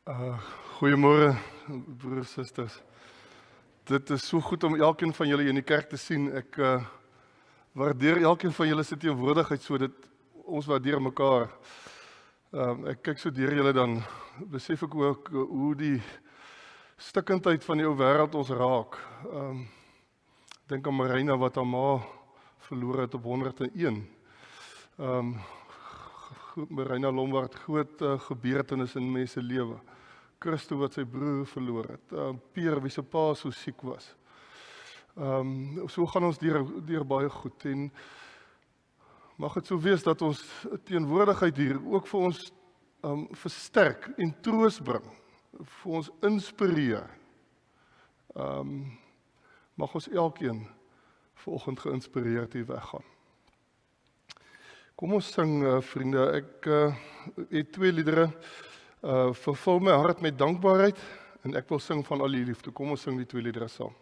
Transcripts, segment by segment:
Goeiemôre, broers, susters. Dit is so goed om elkeen van julle in die kerk te sien. Ek waardeer elkeen van julle se teenwoordigheid, so dit ons waardeer mekaar. Ek kyk so deur julle, dan besef ek ook hoe die stikkindheid van die ou wêreld ons raak. Dink aan Marina wat haar ma verloor het op 101. Marina Lombard, groot gebeurtenis in mense lewe. Christo wat sy broer verloor het. Pierre wie se pa so siek was. So gaan ons deur baie goed, en mag het so wees dat ons teenwoordigheid hier ook vir ons versterk en troos bring, vir ons inspireer. Mag ons elkeen vanoggend geïnspireerd hier weggaan. Kom ons sing, vriende. Ek het 2 liedere. Vervul my hart met dankbaarheid, en ek wil sing van al die liefde. Kom ons sing die 2 liedere saam.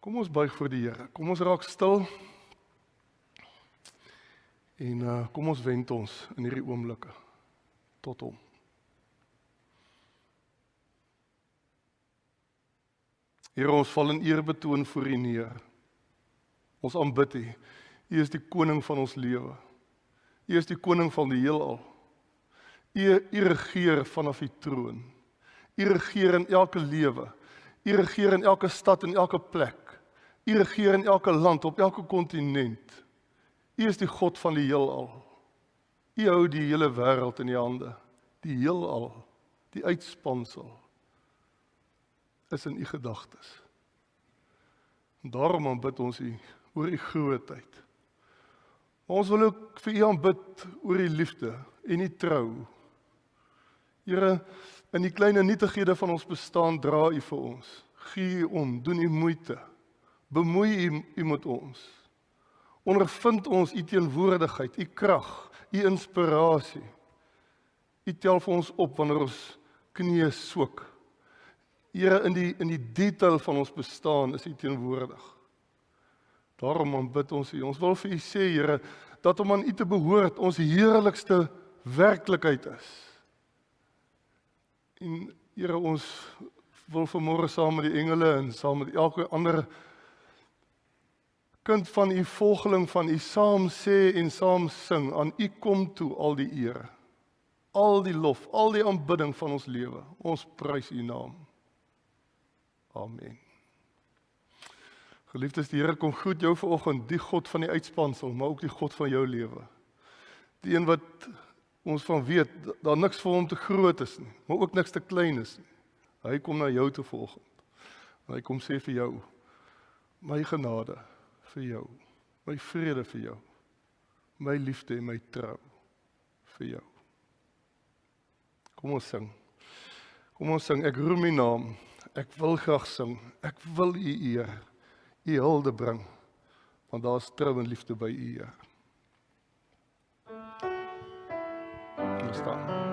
Kom ons buig voor die Here. Kom ons raak stil. En kom ons wend ons in hierdie oomblikke tot hom. Here, ons val in eerbetoon voor U neer. Ons aanbid U. U is die koning van ons lewe. U is die koning van die heelal. U regeer vanaf die troon. U regeer in elke lewe. U regeer in elke stad en elke plek. U regeer in elke land, op elke kontinent. U is die God van die heelal. U hou die hele wêreld in die hande. Die heelal, die uitspansel, is in u gedagtes. En daarom aanbid ons u oor u grootheid. Ons wil ook vir u aanbid oor u liefde en u trou. Here, in die kleine nietighede van ons bestaan dra u vir ons. Gee u om, doen u moeite. Bemoei u met ons. Ondervind ons u teenwoordigheid, u krag, u inspirasie. U tel vir ons op wanneer ons knieë swik. Here, in die detail van ons bestaan is u teenwoordig. Daarom aanbid ons u. Ons wil vir u sê, Here, dat om aan u te behoort ons heerlikste werklikheid is. En Here, ons wil vanmôre saam met die engele en saam met elke ander kind van u volgeling van u saam sê en saam sing, aan u kom toe al die eer, al die lof, al die aanbidding van ons lewe. Ons prys u naam. Amen. Geliefdes, die Here kom groet jou vanoggend, die God van die uitspansel, maar ook die God van jou lewe. Die een wat ons van weet, daar niks vir hom te groot is nie, maar ook niks te klein is nie. Hy kom na jou toe vanoggend. En hy kom sê vir jou, my genade vir jou, my vrede vir jou, my liefde en my trou vir jou. Kom ons sing. Kom ons sing, ek roem u naam, ek wil graag sing, ek wil u eer, u hulde bring, want daar is trou en liefde by u Heer. Hier staan.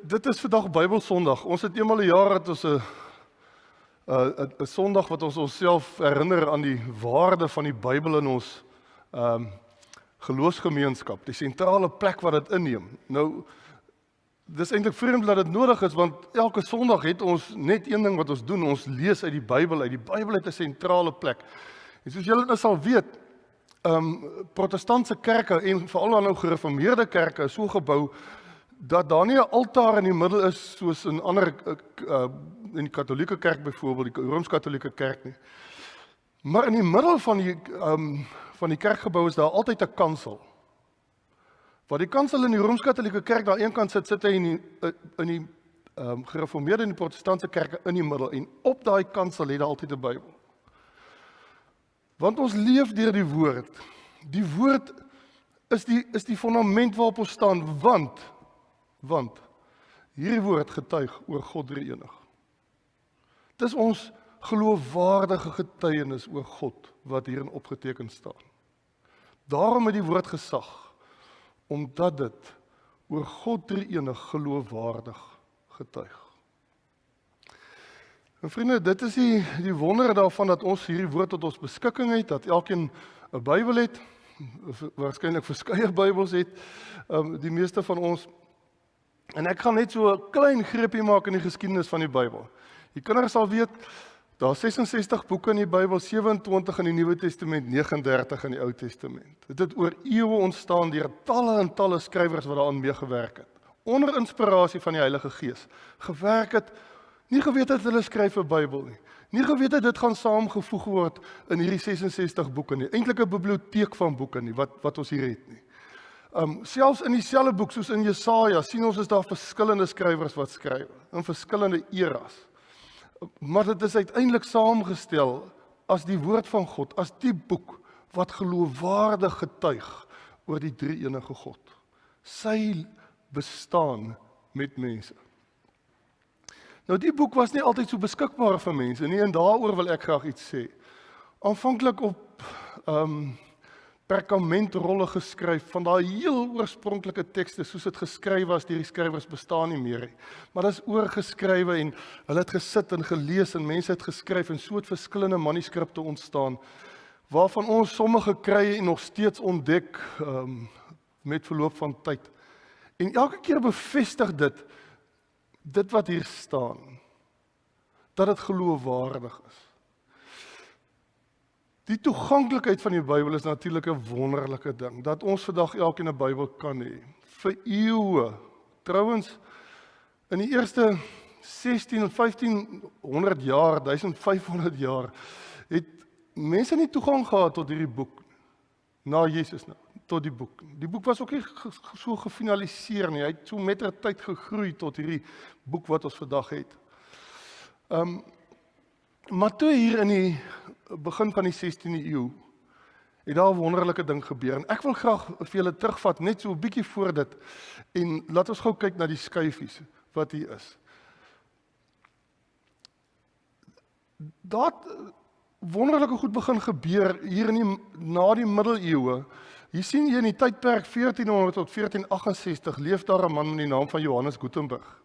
Dit is vandag Bybelsondag. Ons het eenmal 'n jaar dat ons 'n Sondag wat ons onsself herinner aan die waarde van die Bybel in ons geloofsgemeenskap, die sentrale plek wat dit inneem. Nou, dis eintlik vreemd dat dit nodig is, want elke Sondag het ons net een ding wat ons doen, ons lees uit die Bybel uit. Die Bybel het 'n sentrale plek. En soos julle nou sal weet, protestantse kerke en veral dan nou gereformeerde kerke is so gebou dat daar nie 'n altaar in die middel is soos in ander in die Katolieke kerk byvoorbeeld, die Rooms-Katolieke kerk nie. Maar in die middel van die kerkgebou is daar altyd 'n kansel. Wat die kansel in die Rooms-Katolieke kerk daar een kant sit hy in die gereformeerde en die protestantse kerke in die middel, en op daai kansel het daar altyd 'n Bybel. Want ons leef deur die woord. Die woord is die fundament waarop ons staan, want hierdie woord getuig oor God drie-enig. Dit is ons geloofwaardige getuienis oor God wat hierin opgeteken staan. Daarom het die woord gesag, omdat dit oor God drie-enig geloofwaardig getuig. En vriende, dit is die wonder daarvan dat ons hierdie woord tot ons beskikking het, dat elkeen 'n Bybel het, waarskynlik verskeie Bybels het, die meeste van ons. En ek gaan net so 'n klein greepie maak in die geskiedenis van die Bybel. Die kinders sal weet, daar is 66 boeke in die Bybel, 27 in die Nuwe Testament, 39 in die Ou Testament. Dit het oor eeue ontstaan deur talle en talle skrywers wat daaraan meegewerk het. Onder inspirasie van die Heilige Gees. Gewerk het, nie geweet het hulle skryf 'n Bybel nie. Nie geweet het dit gaan saamgevoeg word in hierdie 66 boeke nie. Eintlik 'n biblioteek van boeke nie, wat ons hier het nie. Selfs in dieselfde boek, soos in Jesaja, sien ons is daar verskillende skrywers wat skryf, in verskillende eras. Maar dit is uiteindelik saamgestel as die woord van God, as die boek wat geloofwaardig getuig oor die drie-enige God. Sy bestaan met mense. Nou die boek was nie altyd so beskikbaar vir mense nie, en daaroor wil ek graag iets sê. Aanvanklik op perkamentrolle geskryf, van daai heel oorspronklike tekste, soos dit geskryf was, deur die skrywers bestaan nie meer nie. Maar dit is oorgeskrywe en hulle het gesit en gelees en mense het geskryf en so het verskillende manuskripte ontstaan, waarvan ons sommige kry en nog steeds ontdek met verloop van tyd. En elke keer bevestig dit wat hier staan, dat dit geloofwaardig is. Die toeganklikheid van die Bybel is natuurlik 'n wonderlike ding, dat ons vandag elkeen 'n Bybel kan hê, vir eeue. Trouwens, in die eerste 16 en 1500 jaar, 1500 jaar, het mense nie toegang gehad tot hierdie boek, na Jesus nou, tot die boek. Die boek was ook nie so gefinaliseer nie, hy het so met tyd gegroei tot hierdie boek wat ons vandag het. Maar toe hier in die begin van die 16de eeu, het daar 'n wonderlike ding gebeur. En ek wil graag vir julle terugvat, net so 'n bietjie voor dit, en laat ons gou kyk na die skyfies wat hier is. Dat wonderlike goed begin gebeur hier na die middeleeue. Hier sien jy in die tydperk 1400 tot 1468 leef daar 'n man met die naam van Johannes Gutenberg.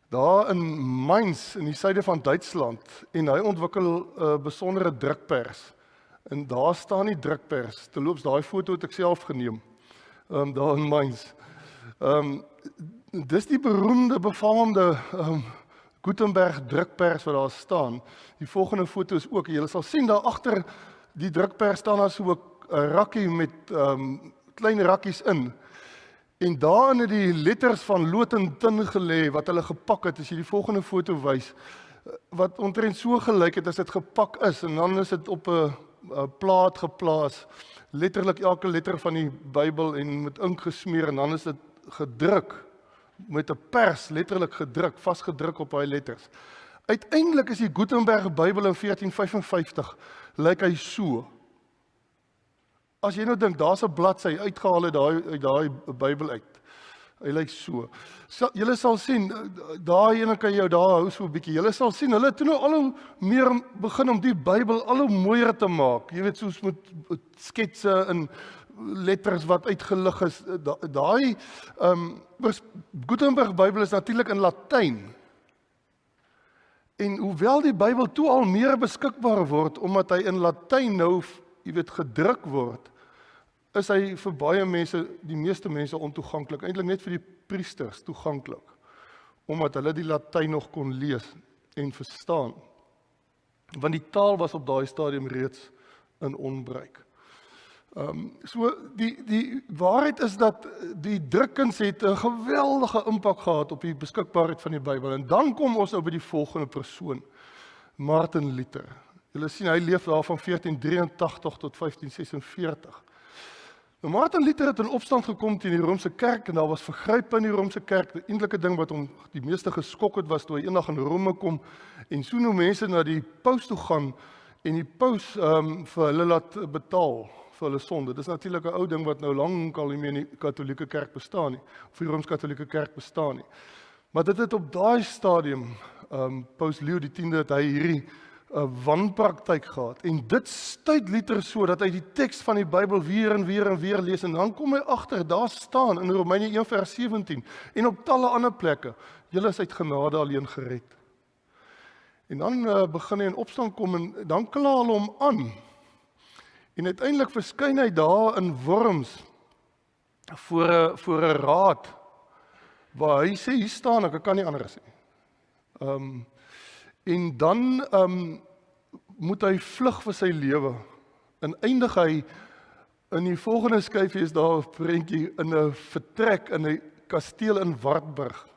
Daar in Mainz, in die suide van Duitsland, en hy ontwikkel 'n besondere drukpers. En daar staan die drukpers, terloops daai foto het ek self geneem, daar in Mainz. Dis die beroemde, befaamde Gutenberg drukpers wat daar staan. Die volgende foto is ook, julle sal sien daar agter die drukpers staan daar so 'n rakkie met klein rakkies in. En daarin het die letters van lood en tin gelê wat hulle gepak het, as jy die volgende foto wys, wat omtrent so gelyk het as dit gepak is, en dan is dit op 'n plaat geplaas, letterlik elke letter van die Bybel en met ink gesmeer, en dan is dit gedruk, met 'n pers, letterlik gedruk, vasgedruk op daai letters. Uiteindelik is die Gutenberg Bybel in 1455, lyk hy so. As jy nou dink, daar's 'n bladsy uitgehaal uit daai Bybel uit. Hy lyk so. Julle sal sien, daai ene kan jou daar hou so 'n bietjie. Julle sal sien, hulle het toe nou al hoe meer begin om die Bybel al hoe mooier te maak. Jy weet, soos met sketse en letters wat uitgelig is. Daai Gutenberg Bybel is natuurlik in Latyn. En hoewel die Bybel toe al meer beskikbaar word, omdat hy in Latyn nou, jy weet, gedruk word, is hy vir baie mense, die meeste mense ontoeganklik, eintlik net vir die priesters toeganklik, omdat hulle die Latyn nog kon lees en verstaan. Want die taal was op daai stadium reeds in onbruik. So die waarheid is dat die drukkuns het 'n geweldige impak gehad op die beskikbaarheid van die Bybel. En dan kom ons nou by die volgende persoon, Martin Luther. Julle sien, hy leef daar van 1483 tot 1546. Nou, Martin Luther het in opstand gekom teen die Romeinse kerk, en daar was vergrype in die Romeinse kerk. Die eintlike ding wat hom die meeste geskok het, was toe hy eendag in Rome kom, en so nou mense na die paus toe gaan, en die paus vir hulle laat betaal, vir hulle sonde. Dis natuurlik 'n ou ding wat nou lank al nie meer in die Katolieke Kerk bestaan nie, of die Rooms-Katolieke Kerk bestaan nie. Maar dit het op daai stadium, Paus Leo die 10de het hy hierdie wanpraktyk gehad. En dit stuit liter so dat hy die teks van die Bybel weer en weer en weer lees en dan kom hy agter, daar staan in Romeine 1 vers 17 en op talle ander plekke, julle is uit genade alleen gered. En dan begin hy in opstand kom en dan kla hulle hom aan. En uiteindelik verskyn hy daar in Worms voor 'n raad waar hy sê, hier staan ek kan nie anders nie. En dan moet hy vlug vir sy lewe. En eindig hy in die volgende skyfie is daar 'n prentjie in 'n vertrek in 'n kasteel in Wartburg.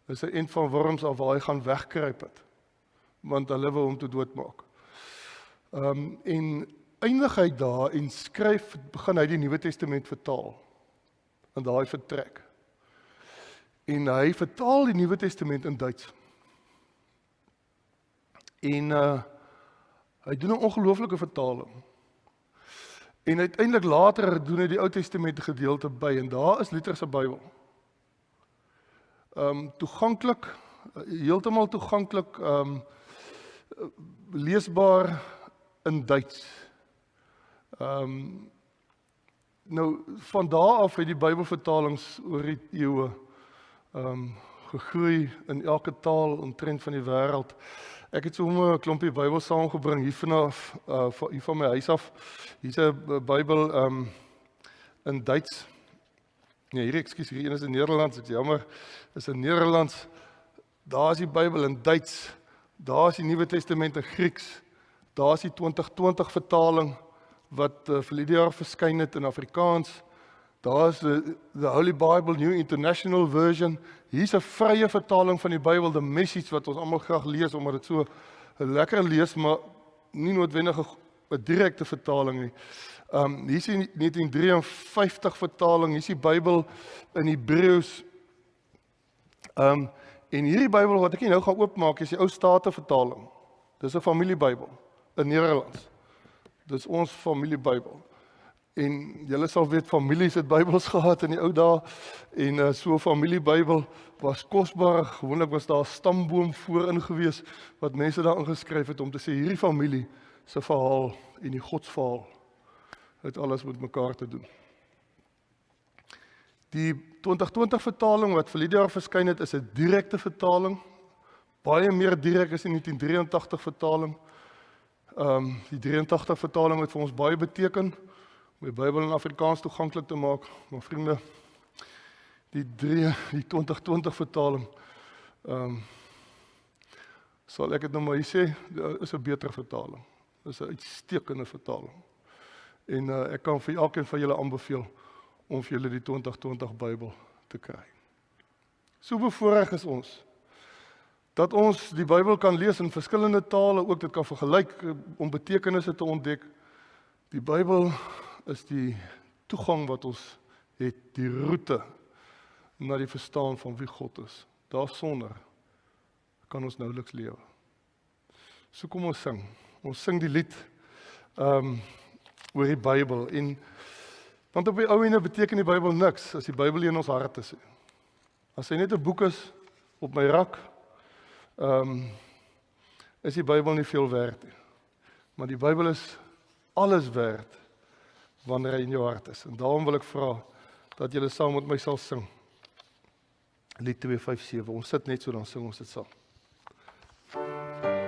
Dis 'n end van Worms af waar hy gaan wegkruip het, want hulle wou hom te doodmaak. En eindig hy daar en begin hy die Nuwe Testament vertaal in daai vertrek. En hy vertaal die Nuwe Testament in Duits. En hy doen 'n ongelooflike vertaling. En uiteindelik later doen hy die Ou Testament gedeelte by en daar is Luther se Bybel. Toeganklik, heeltemal toeganklik, leesbaar in Duits. Nou van daar af het die Bybelvertalings oor die eeue gegroei in elke taal omtrent van die wêreld. Ek het so 'n klompie Bybel saamgebring hier van my huis af. Hier's 'n Bybel in Duits. Nee, hierdie een is in Nederlands, ek is jammer. Is in Nederlands. Daar is die Bybel in Duits. Daar is die Nuwe Testament in Grieks. Daar is die 2020 vertaling wat verlede jaar verskyn het in Afrikaans. Daar is the Holy Bible New International Version. Hier's 'n vrye vertaling van die Bybel, The Message, wat ons almal graag lees, omdat dit so lekker lees, maar nie noodwendig 'n direkte vertaling nie. Hier's die 1953 vertaling, hier's die Bybel in Hebreëus. En hierdie Bybel wat ek nou gaan oopmaak, is die Ou State vertaling. Dis 'n familiebybel in Nederlands. Dis ons familiebybel. En julle sal weet, families het Bybels gehad in die ou dae, en so 'n familiebybel was kosbaar. Gewoonlik was daar 'n stamboom voorin gewees, wat mense daar ingeskryf het, om te sê, hierdie familie se verhaal en die godsverhaal het alles met mekaar te doen. Die 2020 vertaling wat verlede jaar verskyn het, is 'n direkte vertaling, baie meer direk as die 1983 vertaling. Die 83 vertaling het vir ons baie beteken, om die Bybel in Afrikaans toeganklik te maak. Maar vriende, die 2020 vertaling, sal ek het nou maar hier sê, is 'n beter vertaling. Dis 'n uitstekende vertaling. En ek kan vir elkeen van julle aanbeveel om vir julle die 2020 Bybel te kry. So bevoorreg is ons dat ons die Bybel kan lees in verskillende tale, ook dit kan vergelyk om betekenisse te ontdek. Die Bybel is die toegang wat ons het, die roete na die verstaan van wie God is. Daarsonder kan ons nouliks lewe. So kom ons sing. Ons sing die lied oor die Bybel. Want op die ou ene beteken die Bybel niks as die Bybel in ons harte is. As hy net 'n boek is op my rak, is die Bybel nie veel werd nie. Maar die Bybel is alles werd wanneer hy in jou hart is. En daarom wil ek vra dat julle saam met my sal sing. Lied 257. Ons sit net so, dan sing ons dit saam. Laat mij die woorden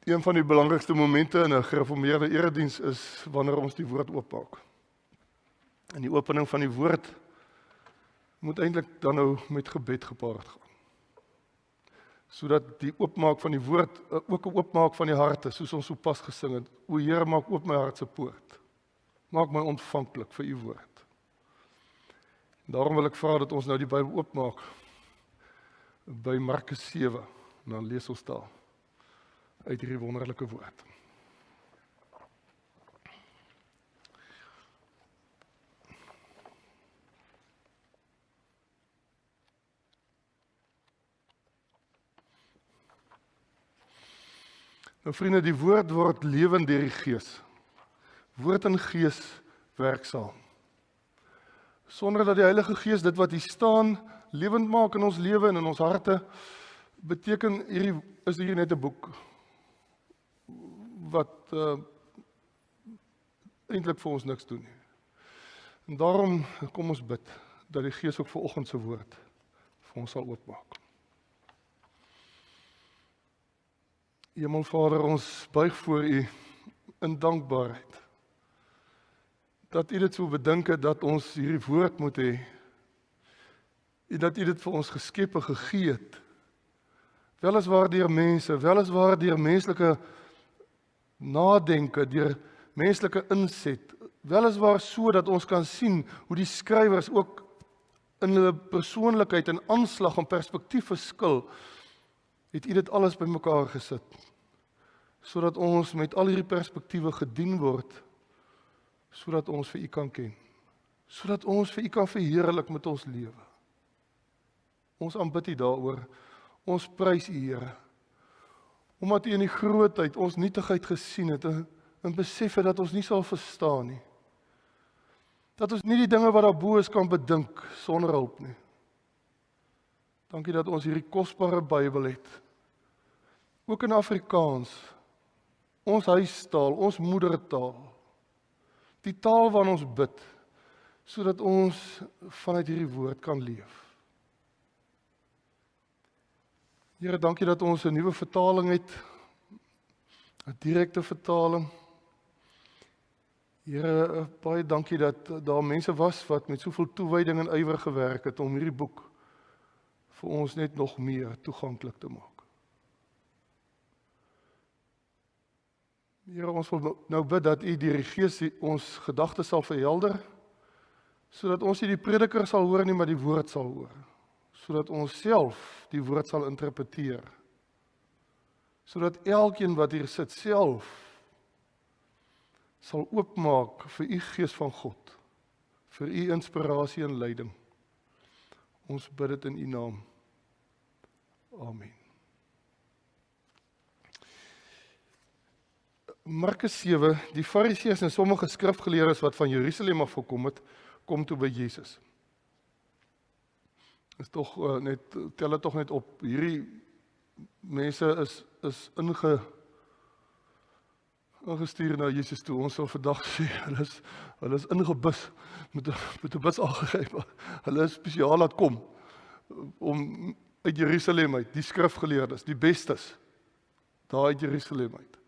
Een van die belangrikste momente in 'n gereformeerde erediens is wanneer ons die woord oopmaak. En die opening van die woord moet eintlik dan nou met gebed gepaard gaan. Sodat die oopmaak van die woord ook 'n oopmaak van die harte, soos ons sopas gesing het. O Here, maak oop my hart se poort. Maak my ontvanklik vir u woord. En daarom wil ek vra dat ons nou die Bybel oopmaak by Markus 7. En dan lees ons daar uit hierdie wonderlike woord. Nou vriende, die woord word lewend deur die Gees. Woord en Gees werksaam. Sonder dat die Heilige Gees dit wat hier staan, lewend maak in ons lewe en in ons harte, beteken is hier net 'n boek wat eintlik vir ons niks doen nie. En daarom kom ons bid dat die Gees ook vanoggend se woord vir ons sal oopmaak. Hemelvader, ons buig voor u in dankbaarheid. Dat u dit so bedink het dat ons hierdie woord moet hê. En dat u dit vir ons geskep en gegee het. Weliswaar deur mense, weliswaar deur menslike nadenke, deur menslike inset, weliswaar so dat ons kan sien hoe die skrywers ook in hulle persoonlikheid en aanslag en perspektief verskil, het u dit alles bymekaar gesit, sodat ons met al hierdie perspektiewe gedien word, sodat ons vir u kan ken, sodat ons vir u kan verheerlik met ons lewe. Ons aanbid u daaroor, ons prys u Here, omdat u in die grootheid ons nietigheid gesien het en besef het dat ons nie sal verstaan nie. Dat ons nie die dinge wat daarbo is kan bedink sonder hulp nie. Dankie dat ons hierdie kosbare Bybel het. Ook in Afrikaans, ons huistaal, ons moedertaal, die taal waarin ons bid, sodat ons vanuit hierdie woord kan leef. Here, dankie dat ons 'n nuwe vertaling het, 'n direkte vertaling. Here, baie dankie dat daar mense was wat met soveel toewyding en ywer gewerk het om hierdie boek vir ons net nog meer toeganklik te maak. Here, ons wil nou bid dat u deur die Gees ons gedagtes sal verhelder, sodat ons nie die prediker sal hoor nie, maar die woord sal hoor. Sodat ons self die woord sal interpreteer. Sodat elkeen wat hier sit self sal oopmaak vir u Gees van God, vir u inspirasie en leiding. Ons bid dit in u naam. Amen. Markus 7, die Fariseërs en sommige skrifgeleerdes wat van Jerusalem af gekom het, kom toe by Jesus. Is tog tel dit tog net op, hierdie mense is ingestuur na Jesus toe. Ons sal vandag sê, hulle is ingebus met 'n bus aangegryp. Hulle is spesiaal laat kom om uit Jerusalem uit, die skrifgeleerdes, die bestes, daar uit Jerusalem uit,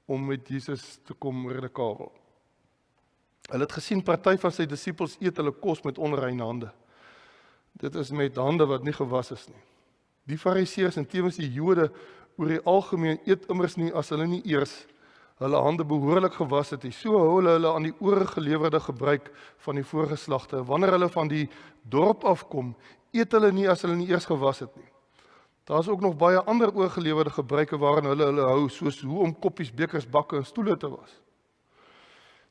om met Jesus te kom redekabel. Hulle het gesien party van sy disippels eet hulle kos met onreine hande. Dit is met hande wat nie gewas is nie. Die Fariseërs en tevens die Jode oor die algemeen eet immers nie as hulle nie eers hulle hande behoorlik gewas het nie. So hou hulle aan die oorgelewerde gebruik van die voorgeslagte. Wanneer hulle van die dorp afkom, eet hulle nie as hulle nie eers gewas het nie. Daar is ook nog baie ander oorgelewerde gebruike waarin hulle hou, soos hoe om koppies, bekers, bakke en stoele te was.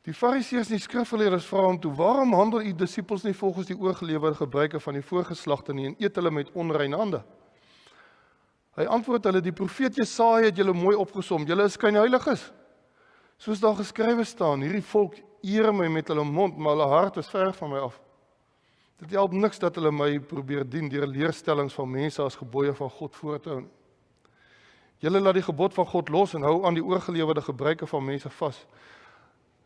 Die Fariseërs en die skrifgeleerdes vra hom toe, waarom handel u disippels nie volgens die oorgelewerde gebruike van die voorgeslagte nie en eet hulle met onreine hande? Hy antwoord hulle, die profeet Jesaja het julle mooi opgesom, julle is skynheiliges. Soos daar geskrywe staan, hierdie volk eer my met hulle mond, maar hulle hart is ver van my af. Dit help niks dat hulle my probeer dien deur leerstellings van mense as gebooie van God voor te hou. Julle laat die gebod van God los en hou aan die oorgelewerde gebruike van mense vas.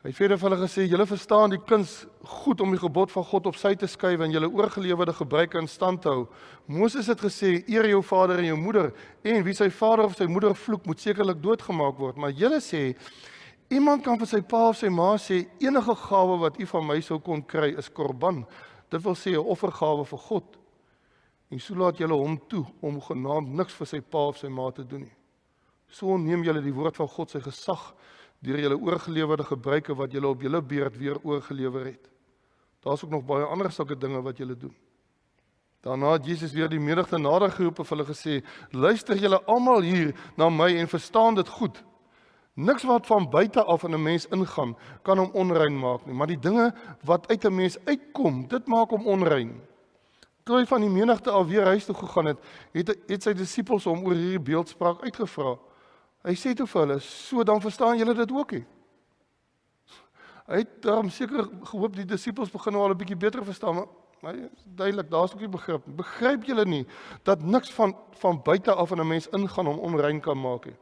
Hy het verder vir hulle gesê, julle verstaan die kuns goed om die gebod van God op sy te skuif en julle oorgelewerde gebruike in stand te hou. Moses het gesê, eer jou vader en jou moeder, en wie sy vader of sy moeder vloek, moet sekerlik doodgemaak word. Maar julle sê, iemand kan vir sy pa of sy ma sê, enige gawe wat u van my sou kon kry, is korban. Dit wil sê, 'n offergawe vir God. En so laat julle hom toe, om genaamd niks vir sy pa of sy ma te doen nie. So neem julle die woord van God sy gesag, deur julle oorgelewerde gebruike wat julle op julle beurt weer oorgelewer het. Daar's ook nog baie ander sulke dinge wat julle doen. Daarna het Jesus weer die menigte nader geroep en hulle gesê, luister julle almal hier na my en verstaan dit goed. Niks wat van buite af in 'n mens ingaan, kan hom onrein maak nie, maar die dinge wat uit 'n mens uitkom, dit maak hom onrein. Toe hy van die menigte af weer huis toe gegaan het sy disippels hom oor hierdie beeldspraak uitgevra. Hy sê toe vir hulle, so dan verstaan julle dit ook nie. Hy het daarom seker gehoop die disippels begin nou al 'n bietjie beter verstaan, maar duidelik, daar's ook nie begrip. Begryp julle nie dat niks van buite af in 'n mens ingaan om onrein kan maak nie?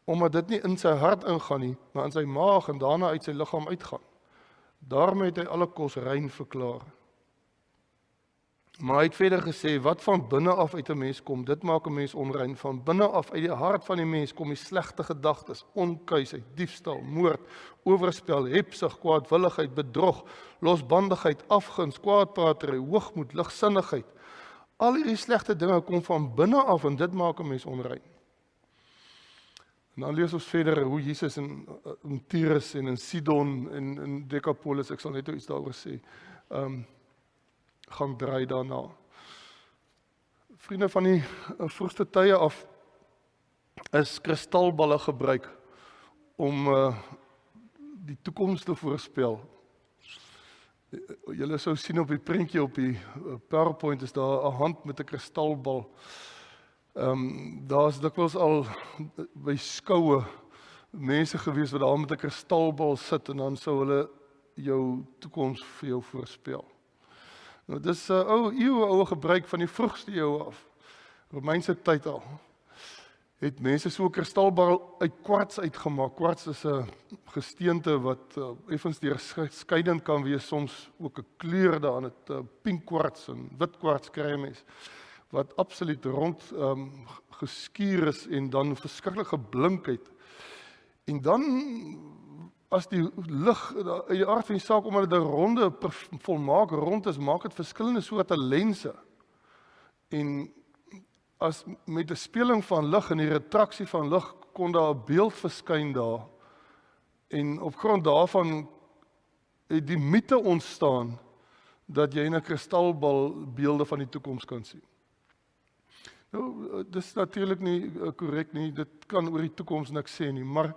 Omdat dit nie in sy hart ingaan nie, maar in sy maag en daarna uit sy liggaam uitgaan. Daarmee het hy alle kos rein verklaar. Maar hy het verder gesê, wat van binne af uit 'n mens kom, dit maak 'n mens onrein. Van binne af uit die hart van die mens kom die slegte gedagtes, onkuisheid, diefstal, moord, oorspel, hebsug, kwaadwilligheid, bedrog, losbandigheid, afguns, kwaadpratery, hoogmoed, ligsinnigheid. Al hierdie slegte dinge kom van binne af en dit maak 'n mens onrein. En dan lees ons verder hoe Jesus in Tyrus en in Sidon en in Decapolis, ek sal net iets daaroor sê, gaan draai daarna. Vriende, van die vroegste tye af is kristalballe gebruik om die toekoms te voorspel. Julle sou sien op die prentjie op die PowerPoint is daar 'n hand met 'n kristalbal. Daar's dikwels al by skoue mense gewees wat daar met 'n kristalbal sit en dan sou hulle jou toekoms vir jou voorspel. Nou, dis 'n eeue gebruik van die vroegste eeu af, Romeinse tyd al. Het mense so 'n kristalbal uit kwarts uitgemaak. Kwarts is 'n gesteente wat effens deurskeidend kan wees, soms ook 'n kleur daarin, het pink kwarts en wit kwarts kry mens, wat absoluut rond geskuur is en dan verskriklik geblink het. En dan as die lig uit die aard van die saak, omdat dit 'n ronde, volmaak rond is, maak dit verskillende soorte lense. En as met 'n speling van lig en die retraksie van lig kon daar 'n beeld verskyn daar. En op grond daarvan het die mite ontstaan dat jy in 'n kristalbal beelde van die toekoms kan sien. Nou, dis natuurlik nie korrek nie, dit kan oor die toekoms niks sê nie, maar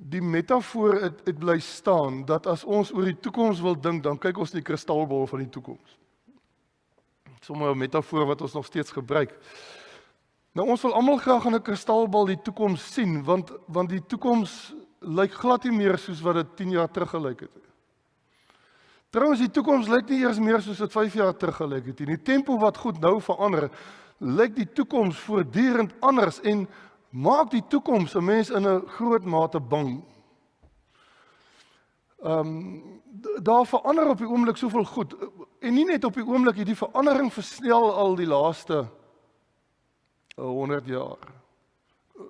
die metafoor het bly staan, dat as ons oor die toekoms wil dink, dan kyk ons in die kristalbal van die toekoms. Sommige 'n metafoor wat ons nog steeds gebruik. Nou, ons wil almal graag in 'n kristalbal die toekoms sien, want die toekoms lyk glad nie meer soos wat dit 10 jaar terug gelyk het. Trouwens, die toekoms lyk nie eers meer soos dit 5 jaar terug gelyk het. In die tempo wat goed nou verander, lyk die toekoms voortdurend anders en maak die toekoms 'n mens in 'n groot mate bang. Daar verander op die oomblik soveel goed, en nie net op die oomblik, die verandering versnel al die laaste 100 jaar.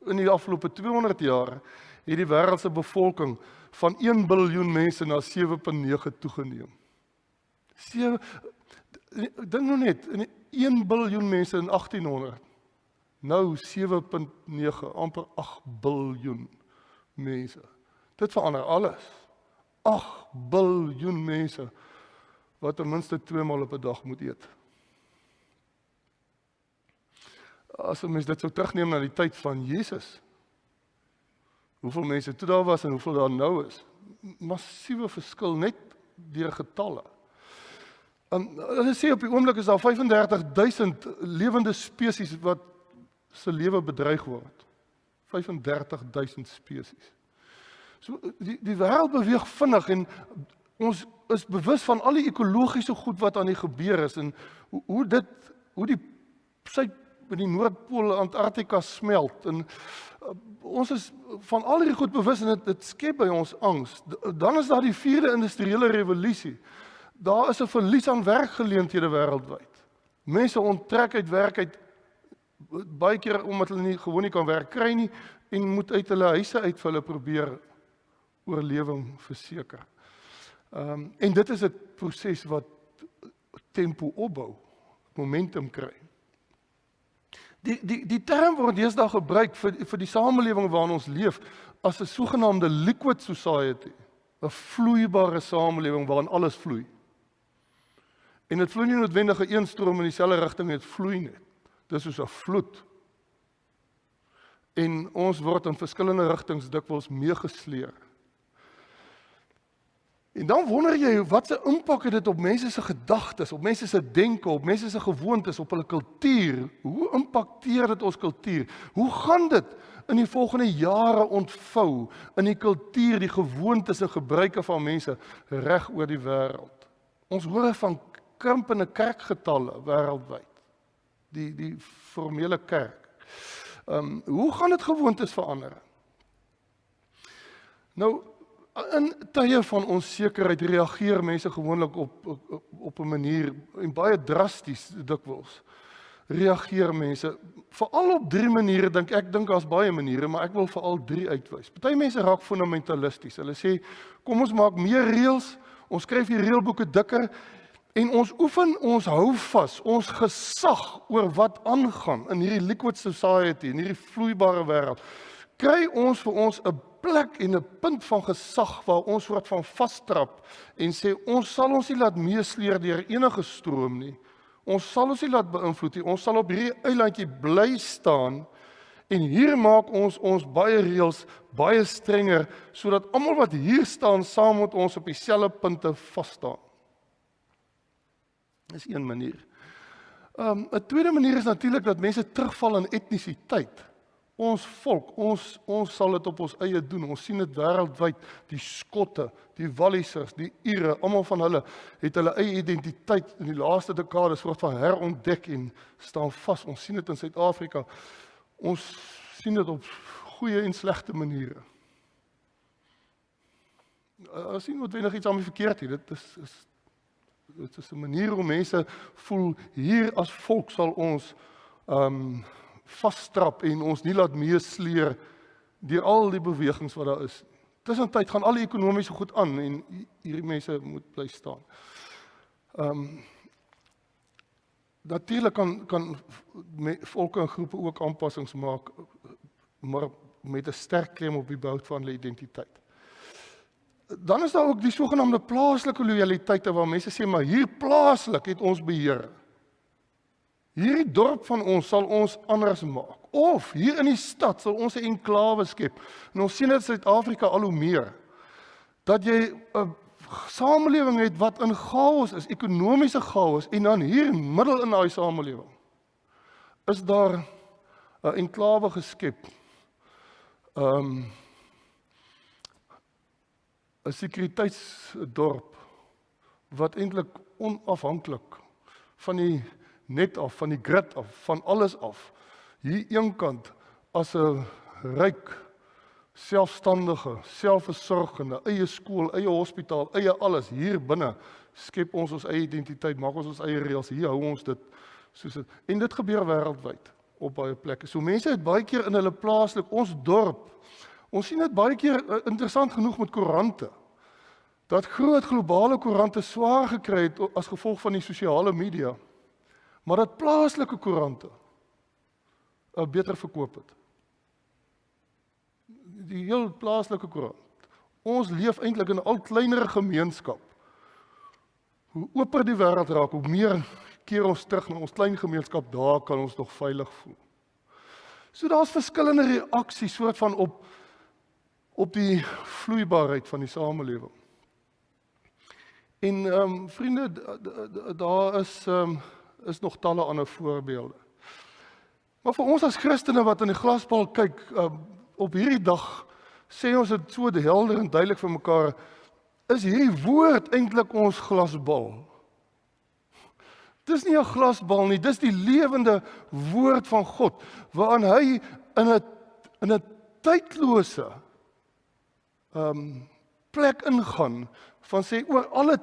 In die afgelope 200 jaar het die wêreld se bevolking van 1 biljoen mense na 7.9 toegeneem. Dink nou net, 1 biljoen mense in 1800, nou 7.9, amper 8 biljoen mense. Dit verander alles. 8 biljoen mense wat ten minste 2 maal op 'n dag moet eet. As ons dit sou terugneem na die tyd van Jesus, hoeveel mense toe daar was en hoeveel daar nou is, massiewe verskil net deur getalle. Hulle sê op die oomblik is daar 35.000 lewende spesies wat se lewe bedreig word. 35.000 spesies. So die wêreld beweeg vinnig en ons is bewus van al die ekologiese goed wat aan die gebeur is en hoe die in die Noordpool, Antarktika smelt, en ons is van al hierdie goed bewus, en dit skep by ons angs. Dan is daar die 4de industriële revolusie. Daar is 'n verlies aan werkgeleenthede wêreldwyd. Mense onttrek uit werk uit, baie keer omdat hulle gewoon nie kan werk kry nie, en moet uit hulle huise uit vir hulle probeer oorlewing verseker. En dit is 'n proses wat tempo opbou, momentum kry. Die term word deesdae gebruik vir die samelewing waarin ons leef as 'n sogenaamde liquid society, 'n vloeibare samelewing waarin alles vloei. En dit vloei nie noodwendig in een stroom in dieselfde rigting, dit vloei net. Dis soos 'n vloed. En ons word in verskillende rigtings dikwels meegesleer. En dan wonder jy, wat se impak het dit op mense se gedagtes, op mense se denke, op mense se gewoontes, op hulle kultuur? Hoe impakteer dit ons kultuur? Hoe gaan dit in die volgende jare ontvou in die kultuur, die gewoontes en gebruike van mense reg oor die wêreld? Ons hoor van krimpende kerkgetalle wêreldwyd. Die formele kerk. Hoe gaan dit gewoontes verander? Nou, in tye van onsekerheid reageer mense gewoonlik op 'n manier, en baie drasties dikwels, reageer mense, veral op 3 maniere, ek dink daar's baie maniere, maar ek wil veral 3 uitwys. Party mense raak fundamentalisties, hulle sê, kom ons maak meer reëls, ons skryf die reëlboeke dikker, en ons oefen, ons hou vas, ons gesag oor wat aangaan in hierdie liquid society, in hierdie vloeibare wêreld. Kry ons vir ons 'n plek en 'n punt van gesag waar ons soort van vastrap en sê, ons sal ons nie laat meesleer deur enige stroom nie. Ons sal ons nie laat beïnvloed nie. Ons sal op hierdie eilandjie bly staan en hier maak ons baie reëls, baie strenger, sodat almal wat hier staan saam met ons op dieselfde punte vas staan. Dis een manier. 'n tweede manier is natuurlik dat mense terugval in etnisiteit. Ons volk, ons sal dit op ons eie doen. Ons sien dit wêreldwyd. Die Skotte, die Wallisers, die Ire, almal van hulle het hulle eie identiteit in die laaste dekades soort van herontdek en staan vas. Ons sien dit in Suid-Afrika. Ons sien dit op goeie en slegte maniere. As nie noodwendig iets aan my verkeerd hier. Dit is 'n manier hoe mense voel, hier as volk sal ons vasstrap en ons nie laat meesleer deur al die bewegings wat daar is. Tussentyd gaan al die ekonomiese goed aan en hierdie mense moet bly staan. Natuurlik kan volke en groepe ook aanpassings maak, maar met 'n sterk klem op die bou van hulle identiteit. Dan is daar ook die sogenaamde plaaslike lojaliteite waar mense sê, maar hier plaaslik het ons beheer. Hierdie dorp van ons sal ons anders maak. Of hier in die stad sal ons 'n enklawe skep. En ons sien dit in Suid-Afrika al hoe meer. Dat jy 'n samelewing het wat in chaos is, ekonomiese chaos, en dan hier middel in daai samelewing is daar 'n enklawe geskep. 'n sekuriteitsdorp wat eintlik onafhanklik van die net af, van die grid af, van alles af. Hier eenkant as 'n ryk, selfstandige, selfversorgende, eie skool, eie hospitaal, eie alles, hier binne skep ons eie identiteit, maak ons eie reëls, hier hou ons dit soos dit. En dit gebeur wêreldwyd op baie plekke. So mense het baie keer in hulle plaaslik, ons dorp, ons sien dit baie keer interessant genoeg met koerante, dat groot globale koerante swaar gekry het as gevolg van die sosiale media, maar dat plaaslike koerante beter verkoop het. Die heel plaaslike koerant. Ons leef eintlik in 'n al kleinere gemeenskap. Hoe oper die wêreld raak, hoe meer keer ons terug na ons klein gemeenskap, daar kan ons nog veilig voel. So daar's verskillende reaksies soort van op die vloeibaarheid van die samelewing. En vriende, daar is nog talle ander voorbeelde. Maar vir ons as Christene wat in die glasbal kyk, op hierdie dag sê ons dit so helder en duidelik vir mekaar, is hierdie woord eintlik ons glasbal. Dis nie 'n glasbal nie, dis die lewende woord van God, waaraan hy in 'n tydlose plek ingaan, van sê oor alle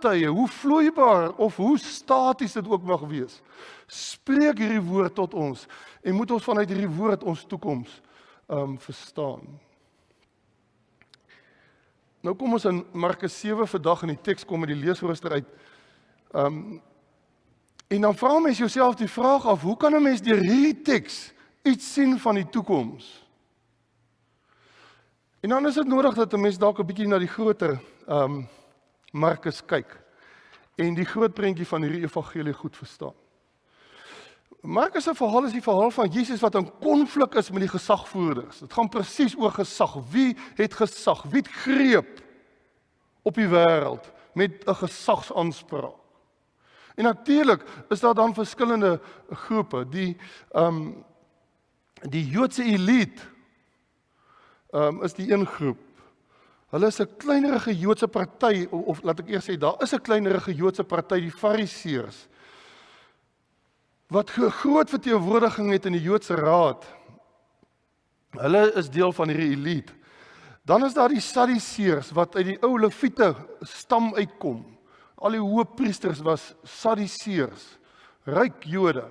tye, hoe vloeibaar of hoe staties dit ook mag wees, spreek hierdie woord tot ons, en moet ons vanuit hierdie woord ons toekoms verstaan. Nou kom ons in Markus 7 vandag in die teks kom met die leesrooster uit. En dan vra mens jouself die vraag af, hoe kan 'n mens deur hierdie teks iets sien van die toekoms? En dan is dit nodig dat 'n mens dalk 'n bietjie na die groter Markus kyk en die groot prentjie van hierdie evangelie goed verstaan. Markus se verhaal is die verhaal van Jesus wat in konflik is met die gesagvoerders. Dit gaan presies oor gesag. Wie het gesag? Wie het greep op die wêreld met 'n gesagsaanspraak? En natuurlik is daar dan verskillende groepe. Die Joodse elite is die een groep. Hulle is 'n kleinerige Joodse party, of laat ek eers sê, daar is 'n kleinerige Joodse party, die Fariseërs, wat groot verteenwoordiging het in die Joodse raad. Hulle is deel van hierdie elite. Dan is daar die Sadduseërs, wat uit die ou Lewiete stam uitkom. Al die hoëpriesters was Sadduseërs, ryk Jode,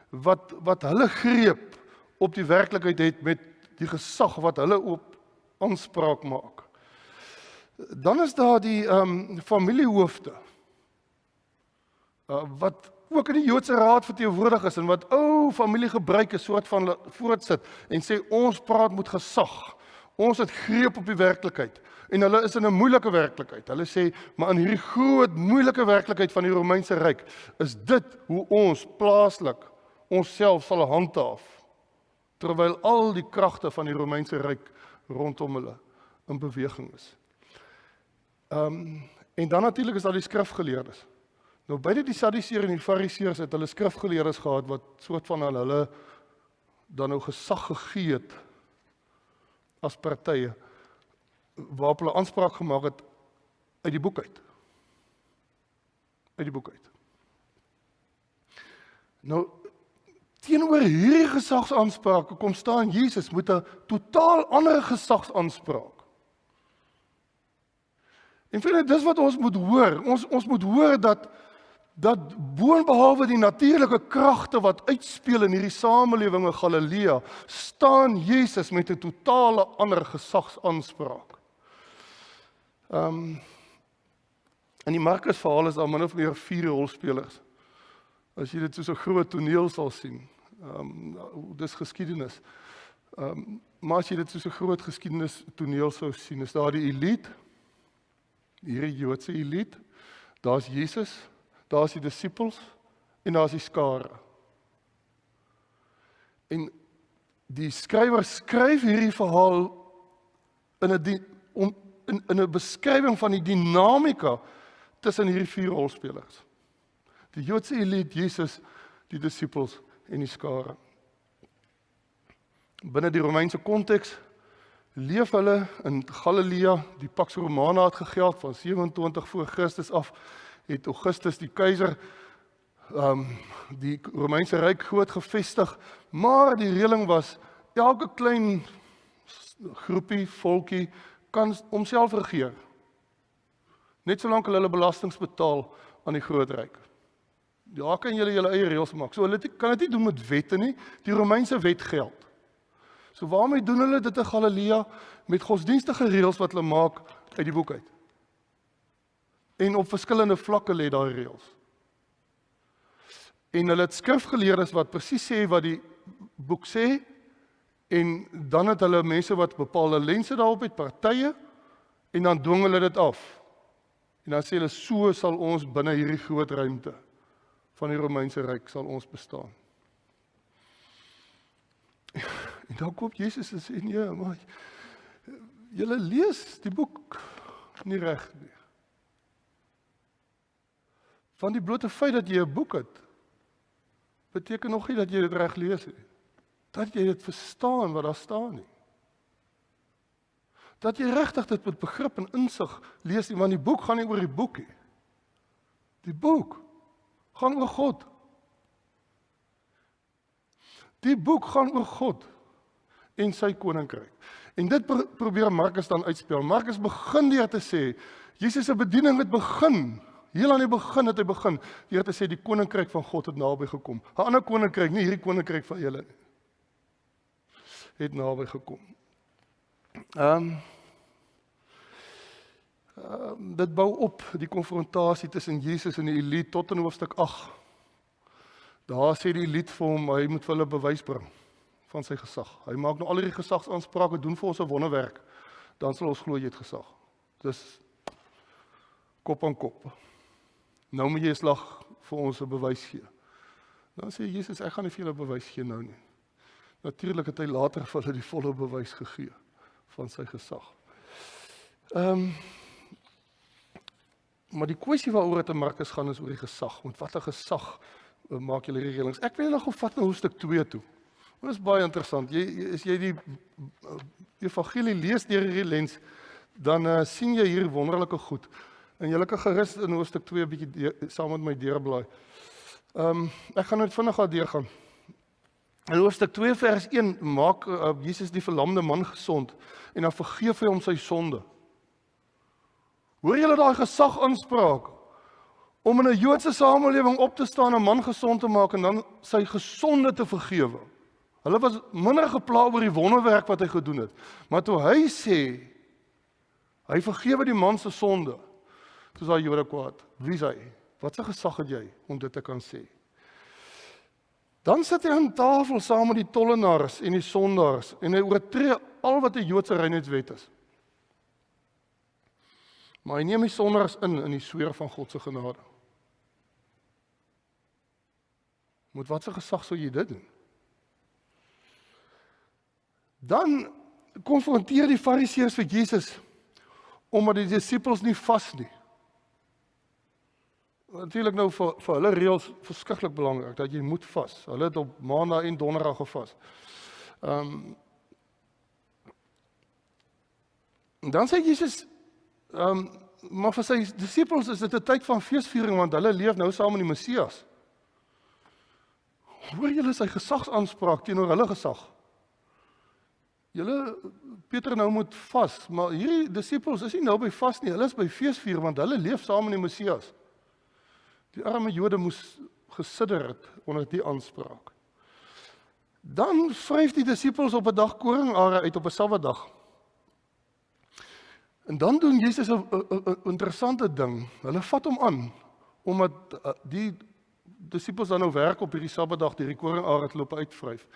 wat hulle greep op die werklikheid het met die gesag wat hulle op aanspraak maak. Dan is daar die familiehoofde, wat ook in die Joodse raad verteenwoordig is, en wat ou familiegebruike soort van voortsit, en sê ons praat met gesag, ons het greep op die werklikheid, en hulle is in 'n moeilike werklikheid. Hulle sê, maar in hierdie groot moeilike werklikheid van die Romeinse ryk, is dit hoe ons plaaslik onsself sal handhaaf, terwyl al die kragte van die Romeinse ryk rondom hulle in beweging is. En dan natuurlik is daar die skrifgeleerdes. Nou beide die Sadduseërs en die Fariseërs het hulle skrifgeleerdes gehad, wat soort van aan hulle dan nou gesag gegee het as partye, waarop hulle aanspraak gemaak het uit die boek uit. Uit die boek uit. Nou, teenoor hierdie gesagsaansprake kom staan Jesus met 'n totaal ander gesagsaanspraak. En vriende, dis wat ons moet hoor. Ons moet hoor dat boonbehalwe die natuurlike kragte wat uitspeel in hierdie samelewing in Galilea, staan Jesus met 'n totale ander gesagsaanspraak. In die Markus verhaal is daar min of meer 4 rolspelers. As jy dit soos 'n groot toneel sal sien. Dis geskiedenis. Maar as jy dit soos 'n groot geskiedenis toneel sou sien, is daar die elite, hierdie Joodse elite, daar's Jesus, daar's die disippels en daar's die skare. En die skrywer skryf hierdie verhaal in 'n beskrywing van die dinamika tussen hierdie 4 rolspelers. Die Joodse elite, Jesus, die disippels en die skare. Binne die Romeinse konteks leef hulle in Galilea, die Pax Romana het gegeld van 27 voor Christus af, het Augustus die keiser die Romeinse ryk groot gevestig, maar die reëling was, elke klein groepie, volkie, kan homself regeer. Net solank hulle belastings betaal aan die groot ryk. Daar kan julle julle eie reëls maak. So hulle kan dit nie doen met wette nie, die Romeinse wet geld. So waarmee doen hulle dit in Galilea? Met godsdienstige reëls wat hulle maak uit die boek uit. En op verskillende vlakke lê daar reëls. En hulle het skrifgeleerdes wat presies sê wat die boek sê, en dan het hulle mense wat bepaalde lense daarop het, partye, en dan dwing hulle dit af. En dan sê hulle, so sal ons binne hierdie groot ruimte van die Romeinse ryk sal ons bestaan. En dan kom Jesus en sê, nee, maar julle lees die boek nie reg nie. Van die blote feit dat jy 'n boek het, beteken nog nie dat jy dit reg lees nie. Dat jy dit verstaan wat daar staan nie. Dat jy regtig dit met begrip en insig lees nie, want die boek gaan nie oor die boek nie. Die boek gaan oor God. Die boek gaan oor God en sy koninkryk. En dit probeer Markus dan uitspel. Markus begin deur te sê, Jesus se bediening het begin. Heel aan die begin het hy begin deur te sê die koninkryk van God het naby gekom. 'n Ander koninkryk, nie hierdie koninkryk van julle nie, het naby gekom. Dit bou op die konfrontasie tussen Jesus en die elite tot in hoofstuk 8. Daar sê die elite vir hom, hy moet vir hulle bewys bring van sy gesag. Hy maak nou al hierdie gesagsaansprake, doen vir ons 'n wonderwerk, dan sal ons glo jy het gesag. Dis kop aan kop. Nou moet jy 'n slag vir ons 'n bewys gee. Dan sê Jesus, ek gaan nie vir julle bewys gee nou nie. Natuurlik het hy later vir hulle die volle bewys gegee van sy gesag. Maar die kwessie waaroor dit in Markus gaan is oor die gesag. Met watter gesag maak julle die reëlings? Ek wil julle gou vat na hoofstuk 2 toe. Dit is baie interessant. As jy die evangelie lees deur hierdie lens, dan sien jy hier wonderlike goed. En julle kan gerus in hoofstuk 2 'n bietjie saam met my deurblaai. Ek gaan net vinnig deurgaan. In hoofstuk 2 vers 1 maak Jesus die verlamde man gesond en dan vergeef hy hom sy sonde. Hoor julle daai gesagaanspraak om in 'n Joodse samelewing op te staan, 'n man gesond te maak en dan sy gesonde te vergewe. Hulle was minder gepla oor die wonderwerk wat hy gedoen het. Maar toe hy sê, hy vergewe die man se sonde, toe is daai Jode kwaad. Wie is hy? Wat 'n gesag het jy om dit te kan sê? Dan sit hy aan tafel saam met die tollenaars en die sondaars en hy oortree al wat die Joodse reinheidswet is. Maar hy neem die sondaars in die sfeer van God se genade. Met wat 'n gesag sou jy dit doen? Dan konfronteer die Fariseërs vir Jesus omdat die disippels nie vas nie. Natuurlik nou vir hulle reëls verskriklik belangrik dat jy moet vas. Hulle het op Maandag en Donderdag gevas. Dan sê Jesus, maar vir sy disippels is dit 'n tyd van feesviering want hulle leef nou saam met die Messias. Hoor julle sy gesagsaanspraak teenoor hulle gesag? Julle Peter nou moet vas, maar hierdie disippels is nie nou by vas nie, hulle is by feesvier want hulle leef saam met die Messias. Die arme Jode moes gesidder het onder die aanspraak. Dan vryf die disippels op 'n dag koringare uit op 'n Sabbatdag. En dan doen Jesus 'n interessante ding. Hulle vat hom aan omdat die disippels dan nou werk op hierdie Sabbatdag, die koringare het loop uitvryf.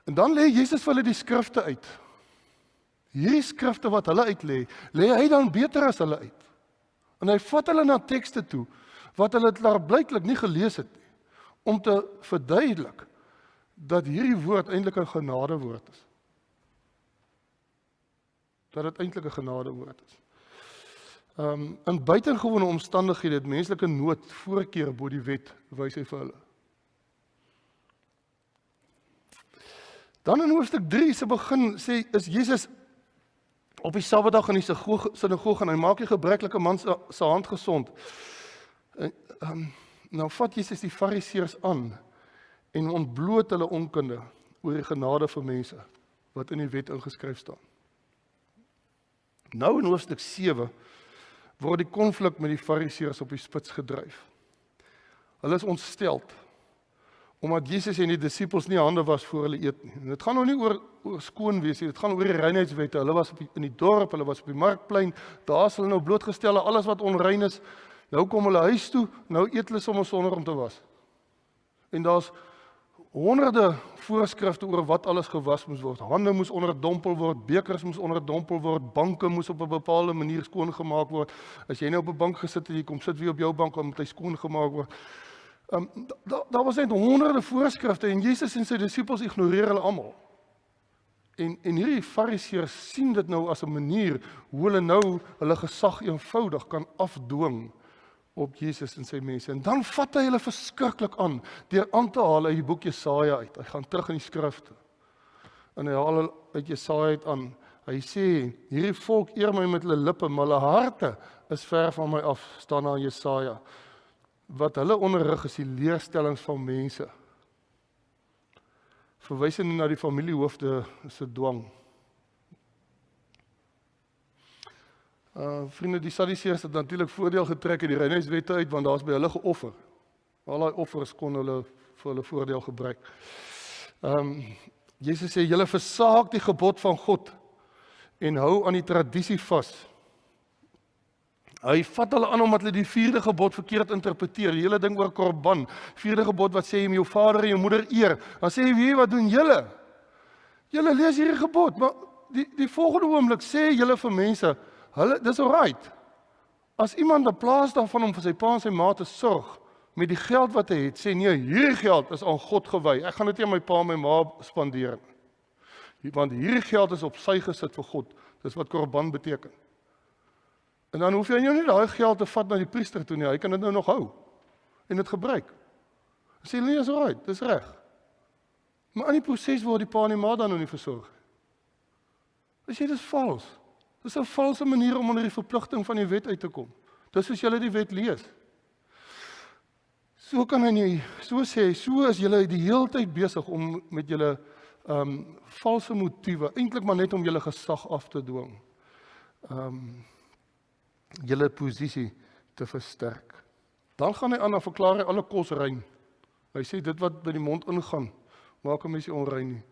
En dan lê Jesus vir hulle die skrifte uit. Hierdie skrifte wat hulle uitlê, lê hy dan beter as hulle uit. En hy vat hulle na tekste toe wat hulle klaarblyklik nie gelees het nie, om te verduidelik dat hierdie woord eintlik 'n genadewoord is. Dat dit eintlik 'n genadewoord is. In buitengewone omstandighede het menslike nood voorkeur bo die wet, wys hy vir hulle. Dan in hoofstuk 3 se begin sê is Jesus op die Sabbatdag in die sinagoge en hy maak die gebreklike man se hand gesond. Nou vat Jesus die Fariseërs aan en ontbloot hulle onkunde oor die genade vir mense wat in die wet ingeskryf staan. Nou in hoofstuk 7 word die konflik met die Fariseërs op die spits gedryf. Hulle is ontsteld omdat Jesus en die disippels nie hande was voor hulle eet nie. En dit gaan nou nie oor skoon wees nie, dit gaan oor die reinheidswette. Hulle was in die dorp, hulle was op die markplein, daar is hulle nou blootgestel aan alles wat onrein is. Nou kom hulle huis toe, nou eet hulle sommer sonder om te was. En daar's honderde voorskrifte oor wat alles gewas moes word. Hande moes onderdompel word, bekers moes onderdompel word, banke moes op 'n bepaalde manier skoongemaak word. As jy nou op 'n bank gesit het, jy kom sit weer op jou bank, dan moet hy skoongemaak word. Daar was net honderde voorskrifte en Jesus en sy disippels ignoreer hulle almal. En hierdie Fariseërs sien dit nou as 'n manier hoe hulle nou hulle gesag eenvoudig kan afdwing op Jesus en sy mense. En dan vat hy hulle verskriklik aan deur aan te haal uit die boek Jesaja uit. Hy gaan terug in die skrifte. En hy haal hulle uit Jesaja uit aan. Hy sê, hierdie volk eer my met hulle lippe, maar hulle harte is ver van my af, staan daar in Jesaja. wat hulle onderrig is die leerstellings van mense. Verwysende na die familiehoofde is 'n dwang. Vriende, die Sadduseërs het natuurlik voordeel getrek uit die reinheidswette uit, want daar's by hulle geoffer. Al daai offers kon hulle vir hulle voordeel gebruik. Jesus sê, julle versaak die gebod van God en hou aan die tradisie vas. Hy vat hulle aan omdat hulle die 4de gebod verkeerd interpreteer. Die hele ding oor korban, 4de gebod wat sê, jy moet jou vader en jou moeder eer. Dan sê hy, wie, wat doen julle? Julle lees hierdie gebod, maar die volgende oomblik sê julle vir mense, dis alright. As iemand 'n plaas daarvan om vir sy pa en sy ma te sorg, met die geld wat hy het, sê nee, hierdie geld is aan God gewy. Ek gaan dit nie aan my pa en my ma spandeer nie. Want hierdie geld is op sy gesit vir God. Dis wat korban beteken. En dan hoef jy nie daai geld te vat na die priester toe nie. Hy kan dit nou nog hou en dit gebruik. Hy sê nee, is alright, dis reg. Maar in die proses word die pa en die ma dan nou nie versorg. As jy dis vals. Dis 'n valse manier om onder die verpligting van die wet uit te kom. Dis soos julle die wet lees. So kan hy nie, so sê hy, so is julle die hele tyd besig om met julle valse motiewe, eintlik maar net om julle gesag af te dwing. Julle posisie te versterk. Dan gaan hy aan en verklaar hy alle kos rein. Hy sê dit wat by die mond ingaan, maak 'n mens nie onrein nie.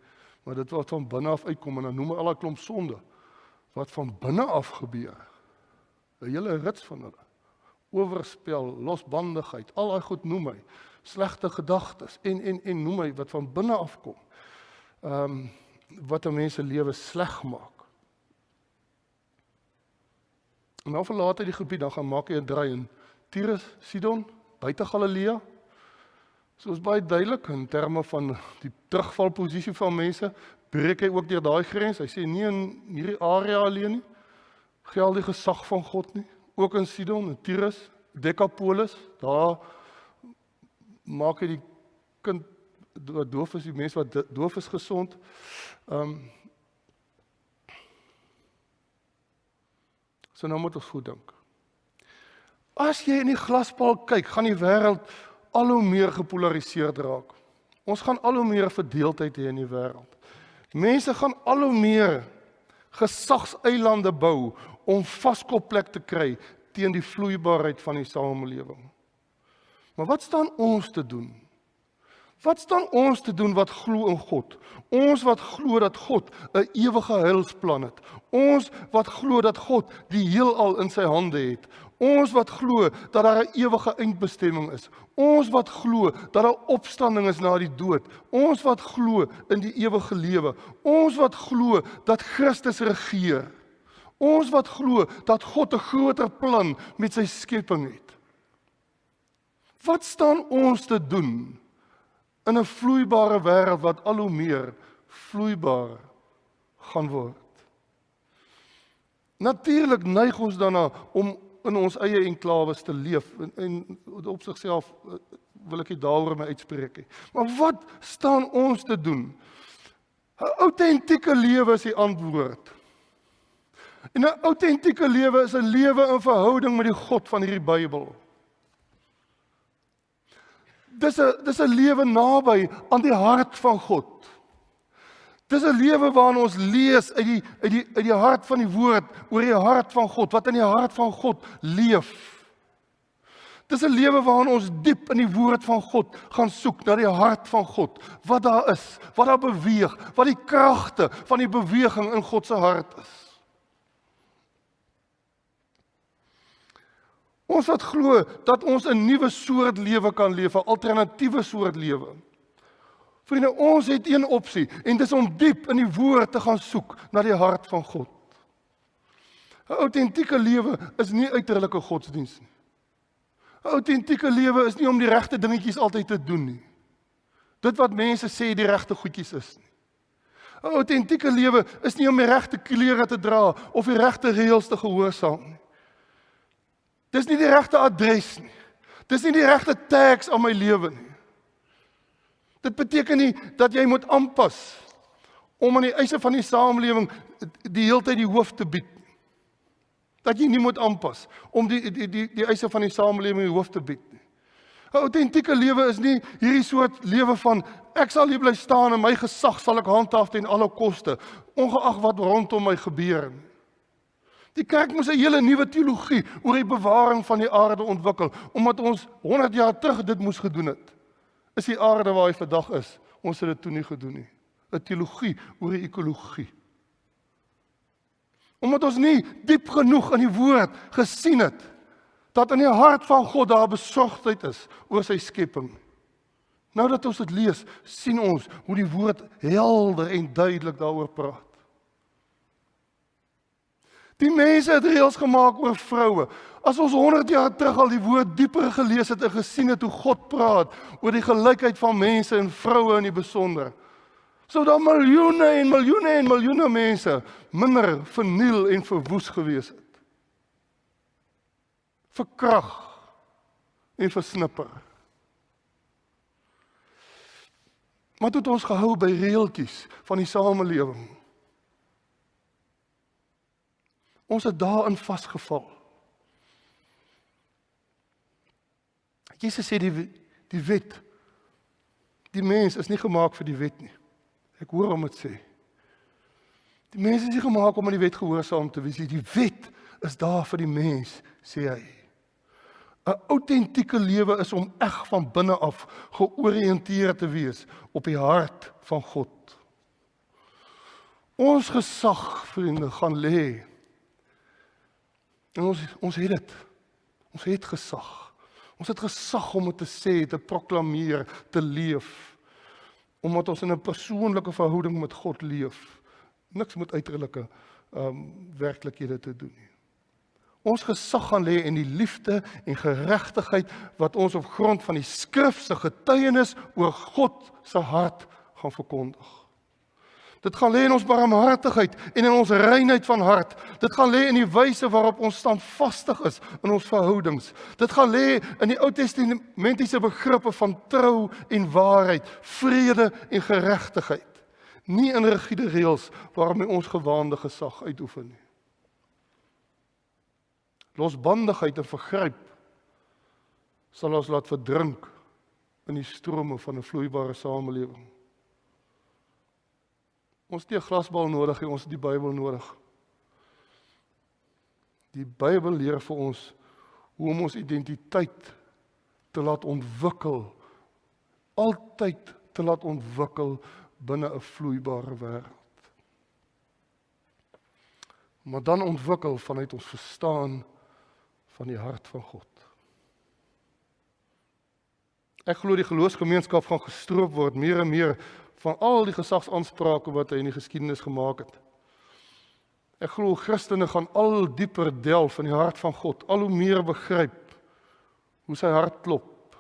Maar dit wat van binne af uitkom, en dan noem hy al 'n klomp sonde, wat van binne af gebeur. 'n hele rits van hulle. Oorspel, losbandigheid, al daai goed noem hy. Slegte gedagtes, en noem hy, wat van binne af kom. Wat 'n mens se lewe sleg maak. En nou verlaat hy die gebied, dan gaan maak hy 'n draai in Tyrus, Sidon, buite Galilea. So is baie duidelik in terme van die terugvalposisie van mense, breek hy ook deur daai grens. Hy sê nie in hierdie area alleen nie, geld die gesag van God nie. Ook in Sidon, in Tyrus, Decapolis, daar maak hy die kind wat doof is, die mens wat doof is gesond. So nou moet ons goed dink. As jy in die glaspaal kyk, gaan die wêreld al hoe meer gepolariseerd raak. Ons gaan al hoe meer verdeeldheid hê in die wêreld. Mense gaan al hoe meer gesagseilande bou om vaskopplek te kry teen die vloeibaarheid van die samelewing. Maar wat staan ons te doen? Wat staan ons te doen wat glo in God? Ons wat glo dat God 'n ewige heilsplan het. Ons wat glo dat God die heelal in sy hande het. Ons wat glo dat daar 'n ewige eindbestemming is. Ons wat glo dat daar opstanding is na die dood. Ons wat glo in die ewige lewe. Ons wat glo dat Christus regeer. Ons wat glo dat God 'n groter plan met sy skepping het. Wat staan ons te doen in 'n vloeibare wêreld wat al hoe meer vloeibaar gaan word? Natuurlik neig ons daarna om in ons eie enklawes te leef en op sigself wil ek nie daaroor my uitspreek nie. Maar wat staan ons te doen? 'n Autentieke lewe is die antwoord. En 'n autentieke lewe is 'n lewe in verhouding met die God van hierdie Bybel. Dis 'n lewe naby aan die hart van God. Dis 'n lewe waarin ons lees uit die hart van die woord, oor die hart van God, wat in die hart van God leef. Dis 'n lewe waarin ons diep in die woord van God gaan soek na die hart van God, wat daar is, wat daar beweeg, wat die kragte van die beweging in God se hart is. Ons wat glo dat ons 'n nuwe soort lewe kan leef, 'n alternatiewe soort lewe. Vriende, ons het een opsie en dis om diep in die woord te gaan soek na die hart van God. 'n Autentieke lewe is nie uiterlike godsdiens nie. 'n Autentieke lewe is nie om die regte dingetjies altyd te doen nie. Dit wat mense sê die regte goedjies is nie. 'n Autentieke lewe is nie om die regte klere te dra of die regte reëls te gehoorsaam nie. Dis nie die regte adres nie. Dis nie die regte tags aan my lewe nie. Dit beteken nie dat jy moet aanpas om aan die eise van die samelewing die hele tyd die hoof te bied. Dat jy nie moet aanpas om die eise van die samelewing die hoof te bied nie. 'n Autentieke lewe is nie hierdie soort lewe van ek sal hier bly staan en my gesag sal ek handhaaf ten alle koste, ongeag wat rondom my gebeur. Die kerk moes 'n hele nuwe teologie oor die bewaring van die aarde ontwikkel, omdat ons 100 jaar terug dit moes gedoen het. Is die aarde waar hy vandag is, ons het dit toe nie gedoen nie. 'n Teologie oor die ekologie. Omdat ons nie diep genoeg in die woord gesien het, dat in die hart van God daar besorgdheid is oor sy skepping. Nou dat ons dit lees, sien ons hoe die woord helder en duidelik daaroor praat. Die mense het reëls gemaak oor vroue. As ons 100 jaar terug al die woord dieper gelees het en gesien het hoe God praat oor die gelykheid van mense en vroue in die besonder, sou daar miljoene en miljoene en miljoene mense minder verniel en verwoes gewees het. Verkrag en versnipper. Maar toe het ons gehou by reeltjies van die samelewing. Ons het daarin vasgeval. Jesus sê die wet, die mens is nie gemaak vir die wet nie. Ek hoor hom dit sê. Die mens is nie gemaak om aan die wet gehoorsaam te wees nie. Die wet is daar vir die mens, sê hy. 'n Autentieke lewe is om eg van binne af georiënteerd te wees op die hart van God. Ons gesag, vriende, gaan lê. En ons het dit. Ons het gesag. Ons het gesag om dit te sê, te proklameer, te leef. Omdat ons in 'n persoonlike verhouding met God leef. Niks met uiterlike werklikhede te doen nie. Ons gesag gaan lê in die liefde en geregtigheid wat ons op grond van die skrif se getuienis oor God se hart gaan verkondig. Dit gaan lê in ons barmhartigheid en in ons reinheid van hart. Dit gaan lê in die wyse waarop ons standvastig is in ons verhoudings. Dit gaan lê in die Ou Testamentiese begrippe van trou en waarheid, vrede en geregtigheid. Nie in rigiede reëls waarmee ons gewaande gesag uitoefen nie. Losbandigheid en vergryp sal ons laat verdrink in die strome van 'n vloeibare samelewing. Ons het nie 'n glasbal nodig nie, ons het die Bybel nodig. Die Bybel leer vir ons hoe om ons identiteit te laat ontwikkel, altyd te laat ontwikkel binne 'n vloeibare wêreld. Maar dan ontwikkel vanuit ons verstaan van die hart van God. Ek glo die geloofsgemeenskap gaan gestroop word meer en meer van al die gesagsaansprake wat hy in die geskiedenis gemaak het. Ek glo Christene gaan al dieper delf in die hart van God, al hoe meer begryp hoe sy hart klop.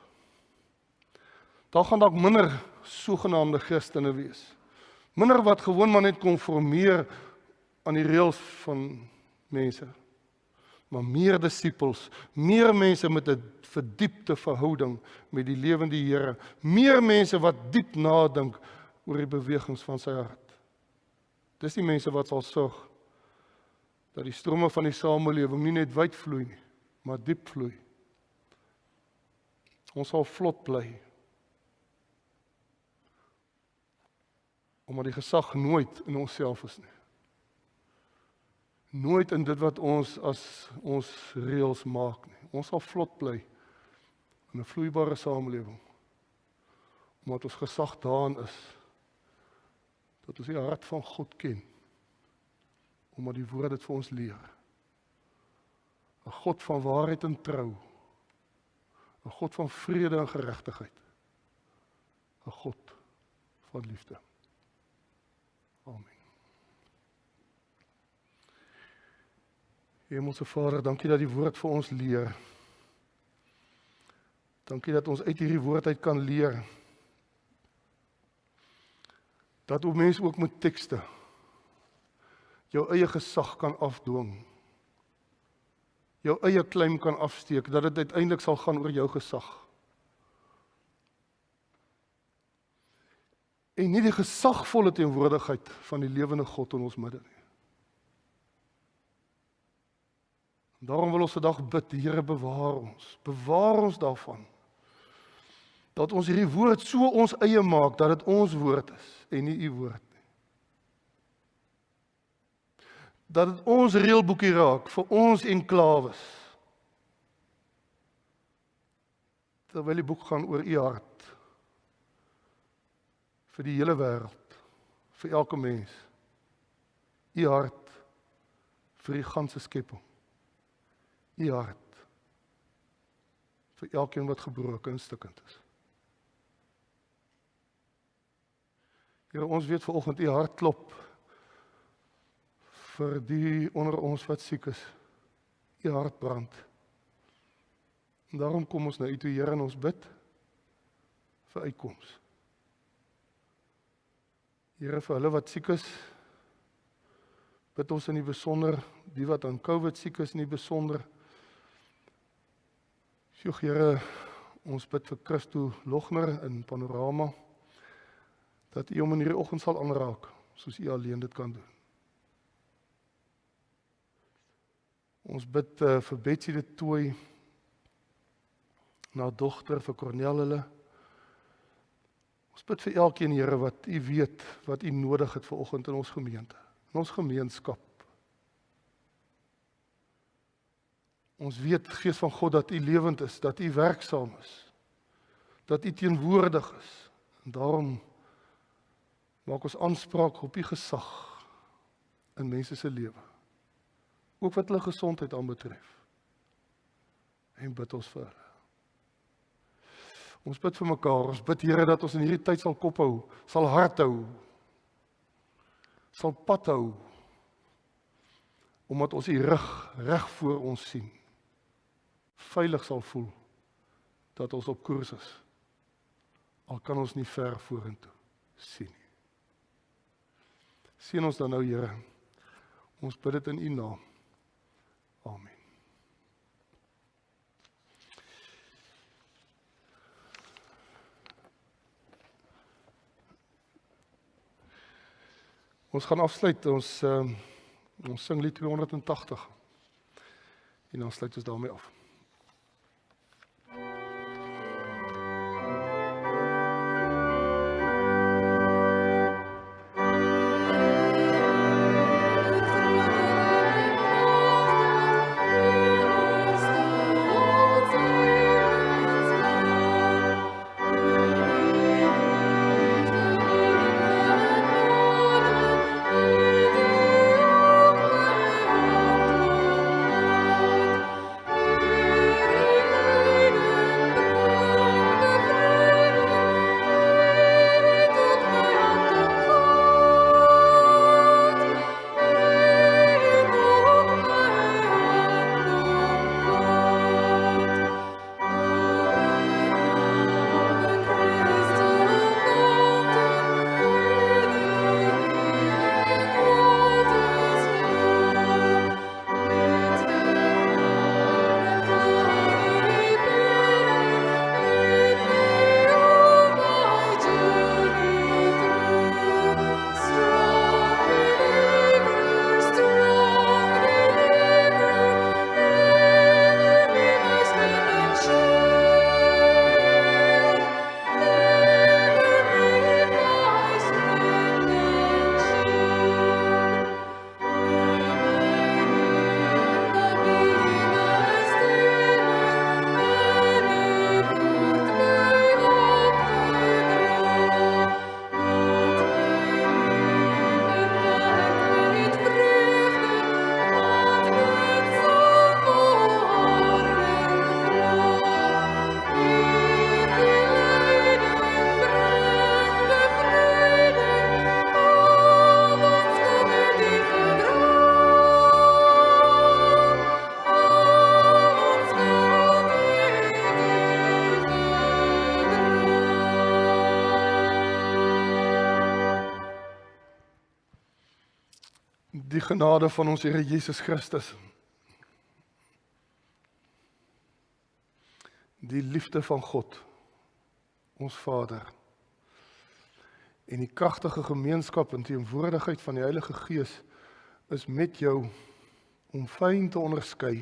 Daar gaan dalk minder sogenaamde Christene wees. Minder wat gewoon maar net konformeer aan die reëls van mense. Maar meer disippels, meer mense met 'n verdiepte verhouding met die lewende Here, meer mense wat diep nadink oor die bewegings van sy hart. Dis die mense wat sal sorg dat die strome van die samelewing nie net wyd vloei nie, maar diep vloei. Ons sal vlot bly. Omdat die gesag nooit in onsself is nie. Nooit in dit wat ons as ons reëls maak nie. Ons sal vlot bly in 'n vloeibare samelewing. Omdat ons gesag daarin is dat ons die hart van God ken. Omdat die woord dit vir ons leer. 'n God van waarheid en trou. 'n God van vrede en geregtigheid. 'n God van liefde. Amen. Hemelse Vader, dankie dat die woord vir ons leer. Dankie dat ons uit hierdie woord uit kan leer. Dat ons mens ook met tekste jou eie gesag kan afdwing. Jou eie claim kan afsteek, dat dit uiteindelik sal gaan oor jou gesag. En nie die gesagvolle teenwoordigheid van die lewende God in ons midde nie. Daarom wil ons vandag bid, Here, bewaar ons daarvan. dat ons hierdie woord so ons eie maak, dat dit ons woord is, en nie u woord nie. Dat dit ons reëlboekie raak, vir ons enklawes. Terwyl die boek gaan oor u hart, vir die hele wêreld, vir elke mens, u hart, vir die ganse skepping, u hart, vir elkeen wat gebroken en stikkend is. Here, ons weet vanoggend u hart klop, vir die onder ons wat siek is, u hart brand. En daarom kom ons na u toe, Here, en ons bid vir uitkoms. Here, vir hulle wat siek is, bid ons in die besonder, die wat aan COVID siek is in die besonder. Sjoe, Here, ons bid vir Christo Logner in Panorama, dat u hom in hierdie oggend sal aanraak, soos u alleen dit kan doen. Ons bid vir Betsy de Tooi, na dogter, vir Cornel hulle. Ons bid vir elkeen, Here, wat u weet, wat u nodig het vanoggend in ons gemeente, in ons gemeenskap. Ons weet, Gees van God, dat u lewend is, dat u werksaam is, dat u teenwoordig is. En daarom maak ons aanspraak op u gesag in mense se lewe. Ook wat hulle gesondheid aanbetref. En bid ons vir hulle. Ons bid vir mekaar, ons bid, Here, dat ons in hierdie tyd sal kop hou, sal hart hou, sal pad hou, omdat ons die reg voor ons sien, veilig sal voel, dat ons op koers is, al kan ons nie ver vorentoe sien nie. Seën ons dan nou, Here, ons bid dit in u naam. Amen. Ons gaan afsluit, ons sing lied 280 en dan sluit ons daarmee af. Die genade van ons Here Jesus Christus, die liefde van God, ons Vader, en die kragtige gemeenskap en teenwoordigheid van die Heilige Gees is met jou om fyn te onderskei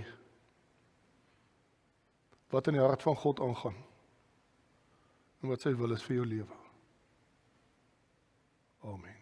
wat in die hart van God aangaan en wat sy wil is vir jou lewe. Amen.